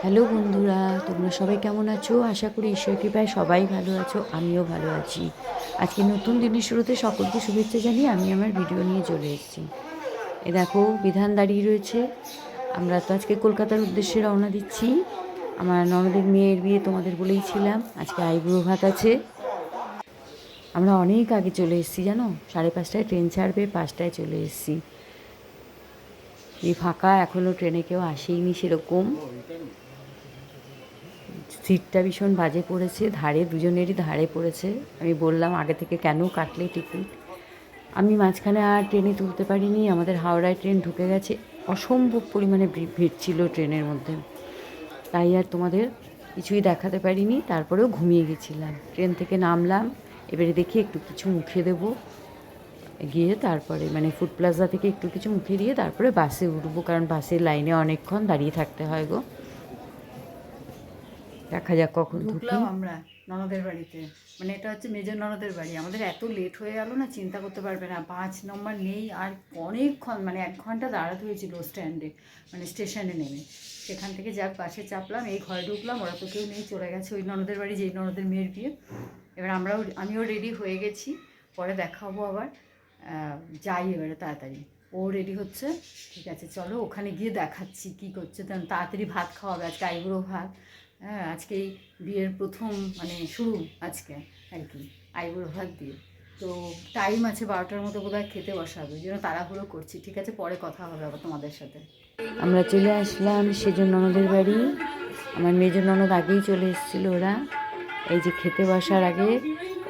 Hello বন্ধুরা, তোমরা সবাই কেমন আছো? আশা করি ঈশ্বর কৃপায় সবাই ভালো আছো, আমিও ভালো আছি। আজকে নতুন দিনের শুরুতে সকলকে শুভেচ্ছা জানিয়ে আমি আমার ভিডিও নিয়ে চলে এসেছি। এ দেখো, বিধান দাঁড়িয়ে রয়েছে। আমরা তো আজকে কলকাতার উদ্দেশ্যে রওনা দিচ্ছি। আমার ননদের মেয়ের বিয়ে তোমাদের বলেইছিলাম, আজকে আইবুড়ো ভাত আছে। আমরা অনেক আগে চলে এসেছি জানো, 5:30টায় ট্রেন ছাড়বে, 5টায় চলে এসেছি। এই ফাঁকা, এখনও ট্রেনে কেউ আসেইনি সেরকম। সিটটা ভীষণ বাজে পড়েছে, ধারে দুজনেরই ধারে পড়েছে। আমি বললাম আগে থেকে কেন কাটলে টিকিট। আমি মাঝখানে আর ট্রেনে তুলতে পারিনি, আমাদের হাওড়ায় ট্রেন ঢুকে গেছে। অসম্ভব পরিমাণে ভিড় ছিল ট্রেনের মধ্যে, তাই আর তোমাদের কিছুই দেখাতে পারিনি। তারপরেও ঘুমিয়ে গেছিলাম। ট্রেন থেকে নামলাম, এবারে দেখি একটু কিছু মুখে দেবো, গিয়ে তারপরে মানে ফুড প্লাজা থেকে একটু কিছু মুখে দিয়ে তারপরে বাসে উঠবো, কারণ বাসের লাইনে অনেকক্ষণ দাঁড়িয়ে থাকতে হয় গো। দেখা যাক কখন ঢুকলাম আমরা ননদের বাড়িতে। মানে এটা হচ্ছে মেজর ননদের বাড়ি। আমাদের এত লেট হয়ে গেল না, চিন্তা করতে পারবে না। 5 নম্বর নেই, আর অনেকক্ষণ মানে 1 ঘন্টা দাঁড়াতে হয়েছিল স্ট্যান্ডে, মানে স্টেশনে নেমে। সেখান থেকে যাক বাসে চাপলাম, এই ঘরে ঢুকলাম, ওরা তো কেউ নেই, চলে গেছে ওই ননদের বাড়ি যেই ননদের মেয়ের বিয়ে। এবার আমিও রেডি হয়ে গেছি, পরে দেখাবো আবার। যাই এবারে তাড়াতাড়ি, ও রেডি হচ্ছে। ঠিক আছে চলো, ওখানে গিয়ে দেখাচ্ছি কী করছে। তাড়াতাড়ি ভাত খাওয়াবে, আজকে আইবুড়ো ভাত। হ্যাঁ, আজকে এই বিয়ের প্রথম মানে শুরু আজকে আর কি, আইবুড়ো ভাত দিয়ে। তো টাইম আছে 12টার মতো বোধহয় খেতে বসাবে, ওই জন্য তাড়াহুড়ো করছি। ঠিক আছে, পরে কথা হবে আবার তোমাদের সাথে। আমরা চলে আসলাম সেজন্য ননদের বাড়ি। আমার মেজর ননদ আগেই চলে এসেছিলো। ওরা এই যে খেতে বসার আগে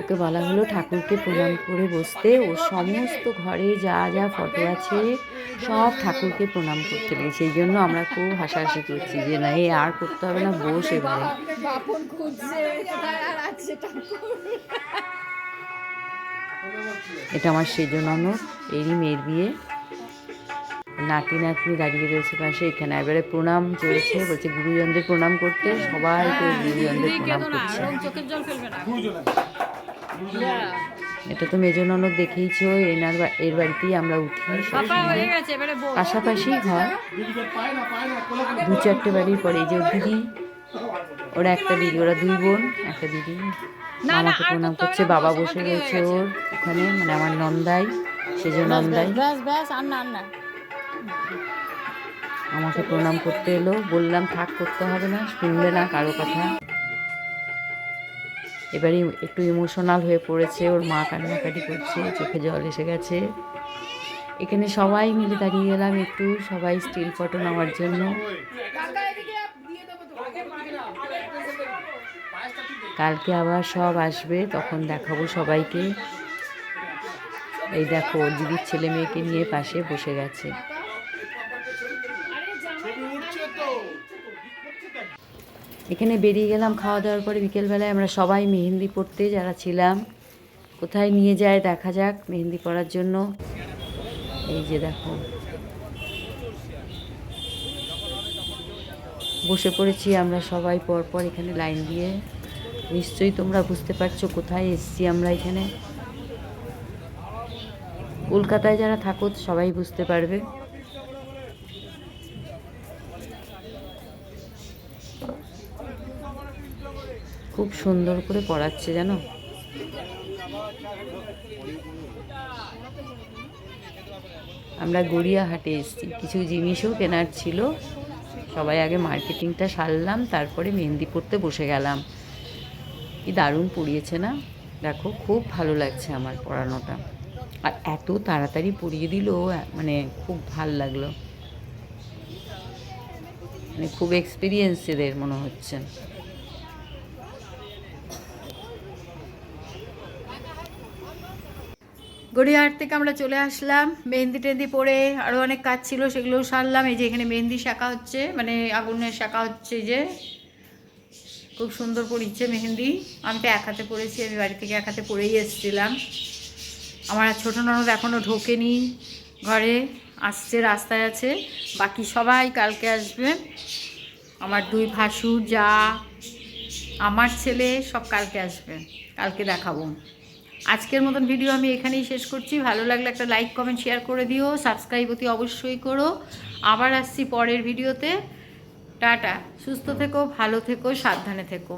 ওকে বলা হলো ঠাকুরকে প্রণাম করে বসতে। ও সমস্ত ঘরে যা যা ফটো আছে সব ঠাকুরকে প্রণাম করতে লেগে, সেই জন্য আমরা খুব হাসাহাসি করছি যে না, এ আর করতে হবে না, বস এবারে। এটা আমার সেজ ননদ, এরই মেয়ের বিয়ে। নাতি নাতনি দাঁড়িয়ে রয়েছে পাশে। এখানে এবারে প্রণাম চলছে, বলছে গুরুজনদের প্রণাম করতে। সবাইকে গুরুজনদের প্রণাম করছে। এটা তো মেজর ননদ দেখেইছো, এর বাড়িতেই আমরা উঠি সবসময়। পাশাপাশি ঘর, 2-4টে বাড়ির পরে। এই যে দিদি, ওরা একটা দিদি, ওরা 2 বোন, একটা দিদি মামাকে প্রণাম করছে। বাবা বসে রয়েছে ওর ওখানে, মানে আমার নন্দাই, সেজ নন্দাই আমাকে প্রণাম করতে এলো। বললাম থাক, করতে হবে না, শুনবে না কারো কথা। এবারে একটু ইমোশনাল হয়ে পড়েছে, ওর মা কান্নাকাটি করছে, চোখে জল এসে গেছে। এখানে সবাই মিলে দাঁড়িয়ে গেলাম একটু, সবাই স্টিল ফটো নেওয়ার জন্য। কালকে আবার সব আসবে, তখন দেখাবো সবাইকে। এই দেখো, দিদির ছেলে মেয়েকে নিয়ে পাশে বসে গেছে। এখানে বেরিয়ে গেলাম খাওয়া দাওয়ার পরে। বিকেলবেলায় আমরা সবাই মেহেন্দি পড়তে যারা ছিলাম, কোথায় নিয়ে যায় দেখা যাক মেহেন্দি পড়ার জন্য। এই যে দেখো, বসে পড়েছি আমরা সবাই পরপর এখানে লাইন দিয়ে। নিশ্চয়ই তোমরা বুঝতে পারছো কোথায় এসছি আমরা। এখানে কলকাতায় যারা থাকো সবাই বুঝতে পারবে। খুব সুন্দর করে পড়াচ্ছে জানো। আমরা গড়িয়াহাটে এসেছি, কিছু জিনিসও কেনার ছিল। সবাই আগে মার্কেটিংটা সারলাম, তারপরে মেহেন্দি পড়তে বসে গেলাম। কি দারুণ পড়িয়েছে না, দেখো খুব ভালো লাগছে আমার পড়ানোটা। আর এত তাড়াতাড়ি পড়িয়ে দিল, মানে খুব ভাল লাগলো। মানে খুব এক্সপিরিয়েন্স এদের মনে হচ্ছে। গড়িয়াহাট থেকে আমরা চলে আসলাম। মেহেন্দি টেহেন্দি পরে আরও অনেক কাজ ছিল, সেগুলোও সারলাম। এই যে এখানে মেহেন্দি শাঁকা হচ্ছে, মানে আগুনের শাঁকা হচ্ছে। যে খুব সুন্দর পড়িচ্ছে মেহেন্দি। আমি তো এক হাতে পড়েছি, আমি বাড়ি থেকে এক হাতে পরেই এসেছিলাম। আমার ছোটো ননদ এখনও ঢোকেনি ঘরে, আসছে, রাস্তায় আছে। বাকি সবাই কালকে আসবে। আমার 2 ভাসুর, যা, আমার ছেলে সব কালকে আসবে। কালকে দেখাবো। আজকের মতন ভিডিও আমি এখানেই শেষ করছি। ভালো লাগলে একটা লাইক কমেন্ট শেয়ার করে দিও, সাবস্ক্রাইব অতি অবশ্যই করো। আবার আসছি পরের ভিডিওতে। টাটা, সুস্থ থেকো, ভালো থেকো, সাবধানে থেকো।